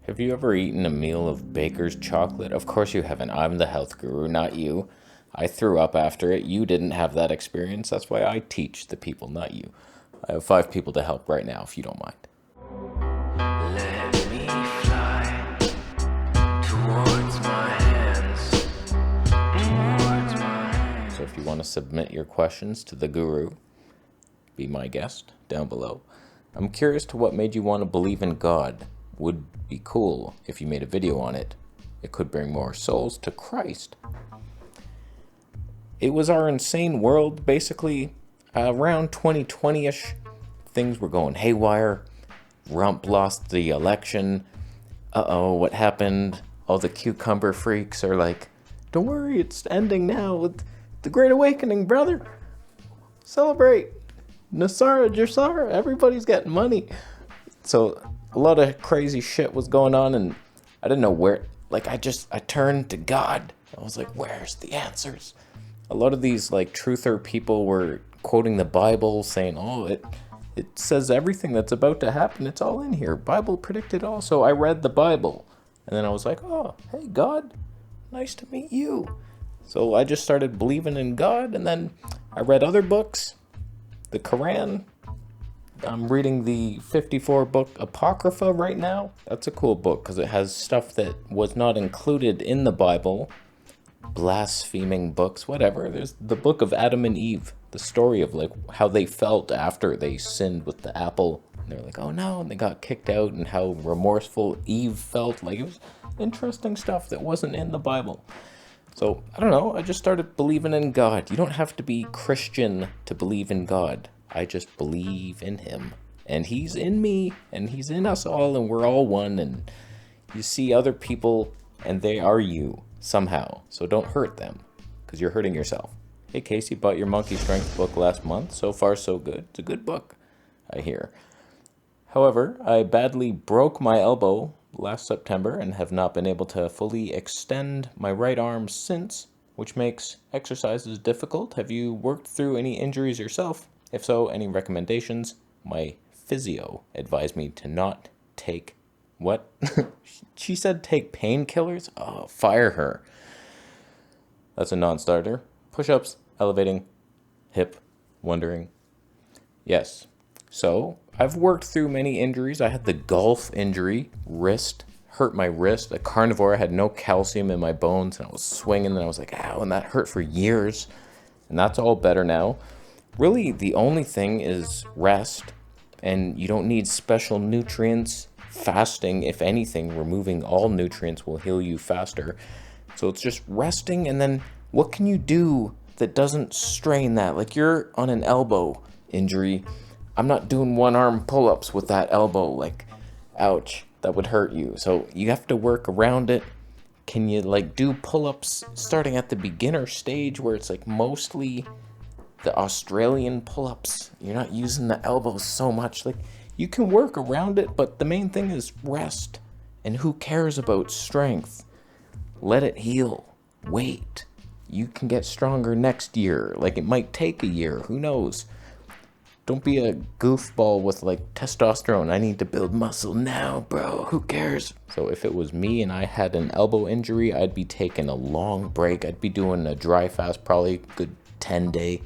Have you ever eaten a meal of baker's chocolate? Of course you haven't. I'm the health guru, not you. I threw up after it. You didn't have that experience. That's why I teach the people, not you. I have 5 people to help right now, if you don't mind. Let me fly towards my hands, towards my hands. So if you want to submit your questions to the guru, be my guest down below. I'm curious to what made you want to believe in God. Would be cool if you made a video on it. It could bring more souls to Christ. It was our insane world, basically. Around 2020-ish, things were going haywire. Rump lost the election. Uh-oh, what happened? All the cucumber freaks are like, don't worry, it's ending now with the Great Awakening, brother. Celebrate. Nasara, Jasara, everybody's getting money. So a lot of crazy shit was going on, and I didn't know where. Like, I turned to God. I was like, where's the answers? A lot of these like truther people were quoting the Bible, saying, oh, it says everything that's about to happen. It's all in here. Bible predicted all. So I read the Bible, and then I was like, oh, hey, God, nice to meet you. So I just started believing in God, and then I read other books, the Quran. I'm reading the 54 book Apocrypha right now. That's a cool book because it has stuff that was not included in the Bible. Blaspheming books, whatever. There's the book of Adam and Eve, the story of like how they felt after they sinned with the apple. And they're like, oh no, and they got kicked out, and how remorseful Eve felt. Like, it was interesting stuff that wasn't in the Bible. So, I don't know, I just started believing in God. You don't have to be Christian to believe in God. I just believe in him. And he's in me, and he's in us all, and we're all one. And you see other people, and they are you somehow. So don't hurt them, because you're hurting yourself. Hey, Casey, bought your Monkey Strength book last month. So far, so good. It's a good book, I hear. However, I badly broke my elbow last September and have not been able to fully extend my right arm since, which makes exercises difficult. Have you worked through any injuries yourself? If so, any recommendations? My physio advised me to not take... What? She said take painkillers? Oh, fire her. That's a non-starter. Push-ups, elevating, hip, wondering. Yes. So, I've worked through many injuries. I had the golf injury, wrist, hurt my wrist. A carnivore, I had no calcium in my bones, and I was swinging, and I was like, ow, and that hurt for years. And that's all better now. Really, the only thing is rest, and you don't need special nutrients. Fasting, if anything, removing all nutrients will heal you faster. So it's just resting, and then what can you do that doesn't strain that? Like, you're on an elbow injury. I'm not doing one-arm pull-ups with that elbow. Like, ouch, that would hurt you. So you have to work around it. Can you, like, do pull-ups starting at the beginner stage where it's, like, mostly the Australian pull-ups? You're not using the elbows so much. Like, you can work around it, but the main thing is rest. And who cares about strength? Let it heal. Wait. You can get stronger next year. Like, it might take a year. Who knows? Don't be a goofball with, like, testosterone. I need to build muscle now, bro. Who cares? So if it was me and I had an elbow injury, I'd be taking a long break. I'd be doing a dry fast, probably good 10-day.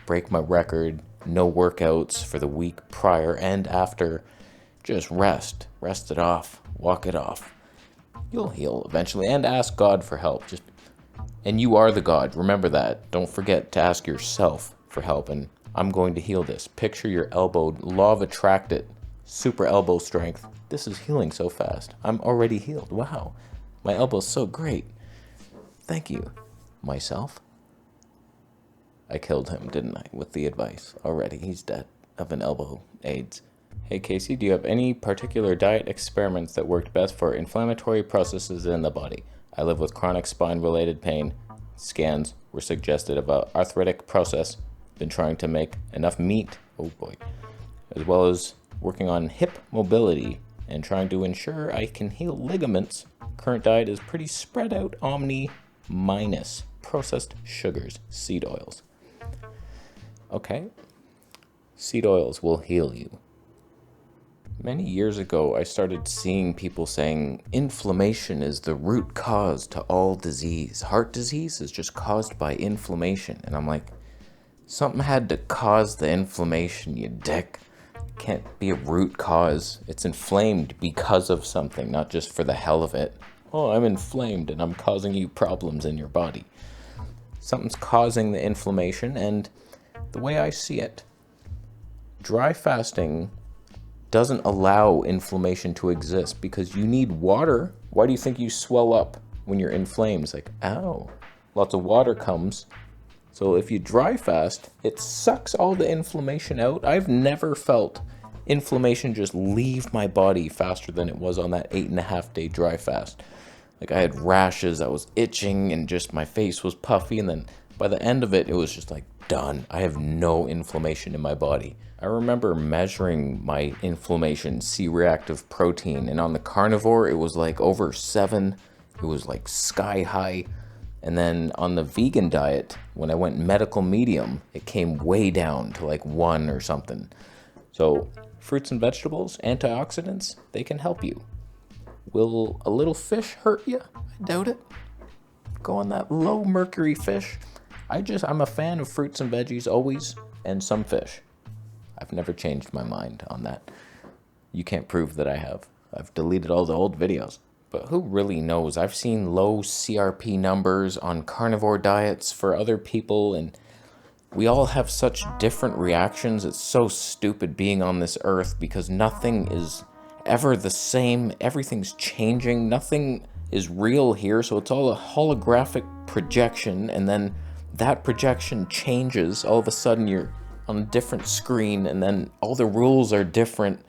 Break my record. No workouts for the week prior and after. Just rest. Rest it off. Walk it off. You'll heal eventually, and ask God for help. And you are the God. Remember that. Don't forget to ask yourself for help. And I'm going to heal this. Picture your elbow. Law of attraction. Super elbow strength. This is healing so fast. I'm already healed. Wow. My elbow's so great. Thank you. Myself. I killed him, didn't I, with the advice already. He's dead of an elbow AIDS. Hey, Casey, do you have any particular diet experiments that worked best for inflammatory processes in the body? I live with chronic spine-related pain. Scans were suggested of an arthritic process. Been trying to make enough meat, oh boy, as well as working on hip mobility and trying to ensure I can heal ligaments. Current diet is pretty spread out, omni minus processed sugars, seed oils. Okay, seed oils will heal you. Many years ago, I started seeing people saying inflammation is the root cause to all disease. Heart disease is just caused by inflammation. And I'm like, something had to cause the inflammation, you dick. It can't be a root cause. It's inflamed because of something, not just for the hell of it. Oh, I'm inflamed and I'm causing you problems in your body. Something's causing the inflammation, and the way I see it, dry fasting doesn't allow inflammation to exist because you need water. Why do you think you swell up when you're inflamed? It's like, ow, lots of water comes. So if you dry fast, it sucks all the inflammation out. I've never felt inflammation just leave my body faster than it was on that 8.5 day dry fast. Like I had rashes, I was itching, and just my face was puffy. And then by the end of it, it was just like done. I have no inflammation in my body. I remember measuring my inflammation, C-reactive protein, and on the carnivore, it was like over 7. It was like sky high. And then on the vegan diet, when I went medical medium, it came way down to like 1 or something. So fruits and vegetables, antioxidants, they can help you. Will a little fish hurt you? I doubt it. Go on that low mercury fish. I'm a fan of fruits and veggies always, and some fish. I've never changed my mind on that. You can't prove that I have. I've deleted all the old videos. But who really knows? I've seen low CRP numbers on carnivore diets for other people, and we all have such different reactions. It's so stupid being on this earth because nothing is ever the same. Everything's changing. Nothing is real here, so it's all a holographic projection, and then that projection changes. All of a sudden you're on a different screen, and then all the rules are different.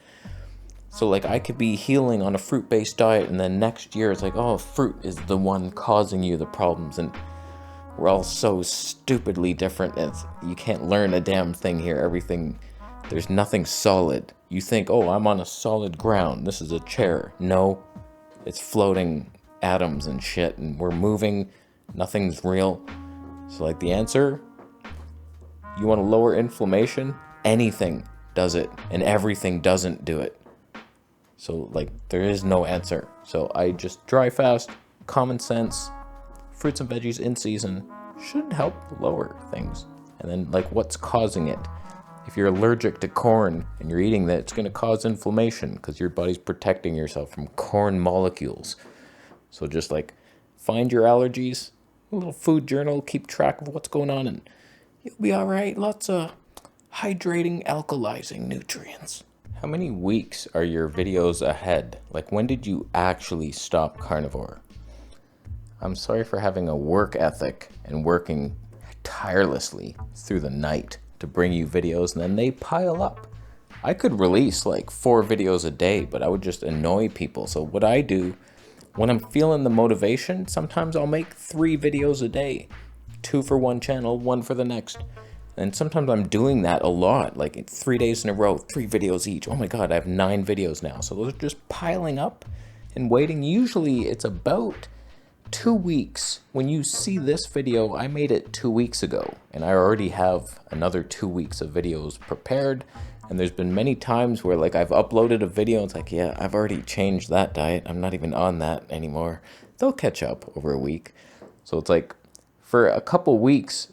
So like I could be healing on a fruit-based diet, and then next year it's like, oh, fruit is the one causing you the problems, and we're all so stupidly different. You can't learn a damn thing here. Everything, there's nothing solid. You think, oh, I'm on a solid ground. This is a chair. No, it's floating atoms and shit, and we're moving. Nothing's real. So like the answer, you want to lower inflammation? Anything does it, and everything doesn't do it. So like there is no answer. So I just dry fast, common sense, fruits and veggies in season should help lower things. And then like what's causing it? If you're allergic to corn and you're eating that, it's going to cause inflammation because your body's protecting yourself from corn molecules. So just like find your allergies, a little food journal, keep track of what's going on, and you'll be all right. Lots of hydrating, alkalizing nutrients. How many weeks are your videos ahead? Like when did you actually stop carnivore? I'm sorry for having a work ethic and working tirelessly through the night to bring you videos, and then they pile up. I could release like 4 videos a day, but I would just annoy people. So what I do, when I'm feeling the motivation, sometimes I'll make 3 videos a day. 2 for one channel, 1 for the next. And sometimes I'm doing that a lot, like 3 days in a row, 3 videos each. Oh my God, I have 9 videos now. So those are just piling up and waiting. Usually it's about 2 weeks. When you see this video, I made it 2 weeks ago, and I already have another 2 weeks of videos prepared. And there's been many times where like I've uploaded a video, and it's like, yeah, I've already changed that diet. I'm not even on that anymore. They'll catch up over a week. So it's like for a couple weeks,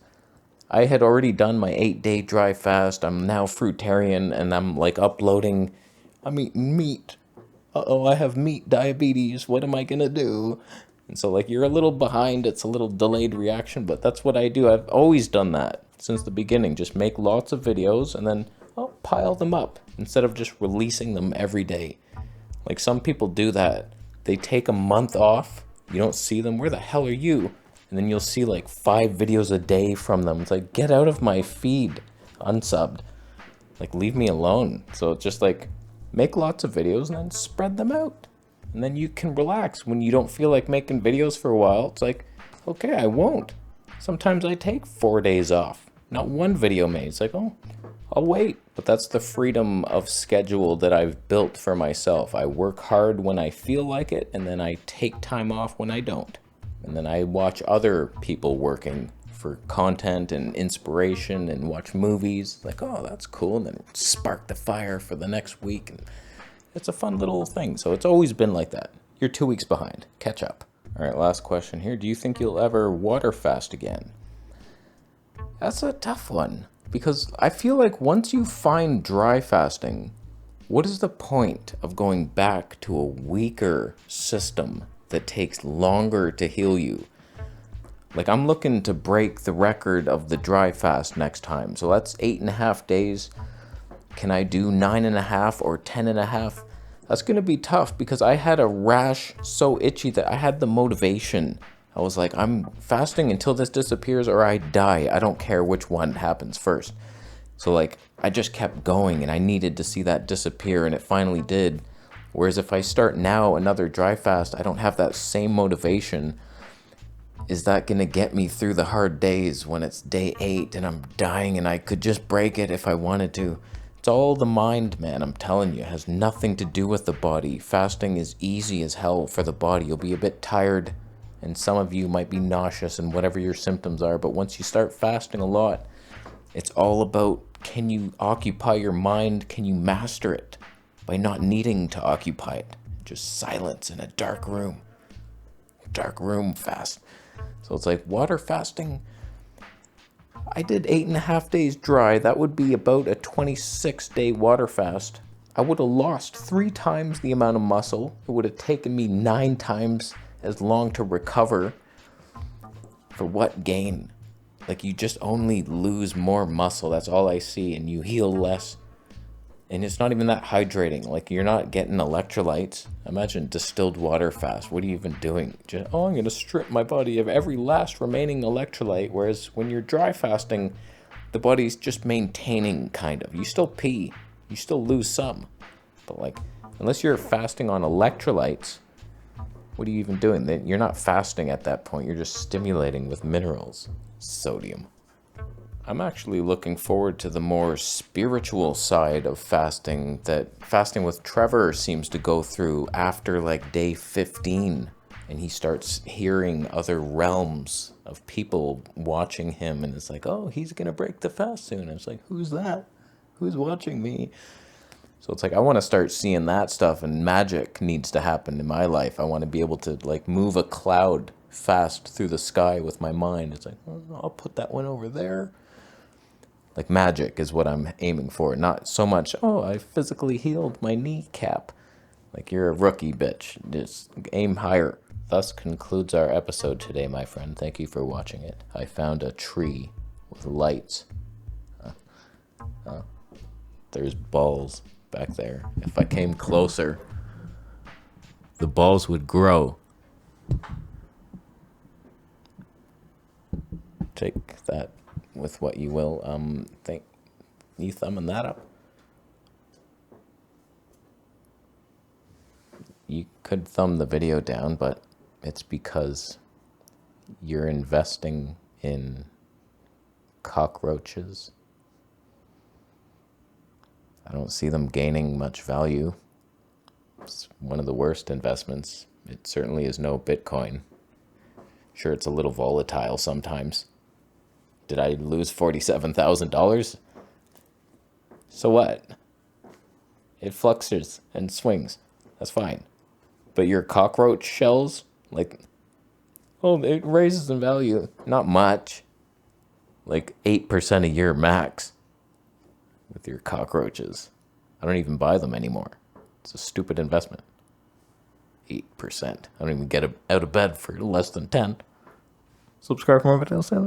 I had already done my 8-day dry fast. I'm now fruitarian, and I'm like uploading. I'm eating meat. Uh-oh, I have meat diabetes. What am I gonna do? And so like you're a little behind. It's a little delayed reaction, but that's what I do. I've always done that since the beginning. Just make lots of videos and then I'll pile them up instead of just releasing them every day. Like some people do that. They take a month off. You don't see them. Where the hell are you? And then you'll see like 5 videos a day from them. It's like, get out of my feed, unsubbed. Like, leave me alone. So it's just like, make lots of videos and then spread them out. And then you can relax. When you don't feel like making videos for a while, it's like, okay, I won't. Sometimes I take 4 days off. Not 1 video made. It's like, oh, I'll wait. But that's the freedom of schedule that I've built for myself. I work hard when I feel like it, and then I take time off when I don't. And then I watch other people working for content and inspiration and watch movies. Like, oh, that's cool. And then spark the fire for the next week. And It's a fun little thing. So it's always been like that. You're 2 weeks behind. Catch up. All right, last question here. Do you think you'll ever water fast again? That's a tough one because I feel like once you find dry fasting, what is the point of going back to a weaker system that takes longer to heal you? Like, I'm looking to break the record of the dry fast next time. So that's 8.5 days. Can I do 9.5 or 10.5? That's going to be tough because I had a rash so itchy that I had the motivation. I was like, I'm fasting until this disappears or I die. I don't care which one happens first. So like, I just kept going and I needed to see that disappear, and it finally did. Whereas if I start now another dry fast, I don't have that same motivation. Is that going to get me through the hard days when it's day 8 and I'm dying and I could just break it if I wanted to? It's all the mind, man. I'm telling you, it has nothing to do with the body. Fasting is easy as hell for the body. You'll be a bit tired, and some of you might be nauseous and whatever your symptoms are. But once you start fasting a lot, it's all about, can you occupy your mind? Can you master it by not needing to occupy it? Just silence in a dark room. Dark room fast. So it's like water fasting. I did 8.5 days dry. That would be about a 26-day water fast. I would have lost 3 times the amount of muscle. It would have taken me 9 times as long to recover. For what gain? Like, you just only lose more muscle. That's all I see. And you heal less. And it's not even that hydrating. Like, you're not getting electrolytes. Imagine distilled water fast. What are you even doing? Just, I'm going to strip my body of every last remaining electrolyte. Whereas when you're dry fasting, the body's just maintaining, kind of. You still pee. You still lose some. But, like, unless you're fasting on electrolytes, what are you even doing? You're not fasting at that point. You're just stimulating with minerals. Sodium. I'm actually looking forward to the more spiritual side of fasting that Fasting with Trevor seems to go through after like day 15, and he starts hearing other realms of people watching him, and it's like, oh, he's gonna break the fast soon. And it's like, who's that? Who's watching me? So it's like, I want to start seeing that stuff, and magic needs to happen in my life. I want to be able to like move a cloud fast through the sky with my mind. It's like, oh, I'll put that one over there. Like, magic is what I'm aiming for. Not so much, oh, I physically healed my kneecap. Like, you're a rookie, bitch. Just aim higher. Thus concludes our episode today, my friend. Thank you for watching it. I found a tree with lights. There's balls back there. If I came closer, the balls would grow. Take that with what you will. Think you thumbing that up? You could thumb the video down, but it's because you're investing in cockroaches. I don't see them gaining much value. It's one of the worst investments. It certainly is no Bitcoin. Sure, it's a little volatile sometimes. Did I lose $47,000? So what? It fluctuates and swings. That's fine. But your cockroach shells, like, oh, it raises in value. Not much. Like 8% a year max with your cockroaches. I don't even buy them anymore. It's a stupid investment. 8%. I don't even get out of bed for less than 10. Subscribe for more videos.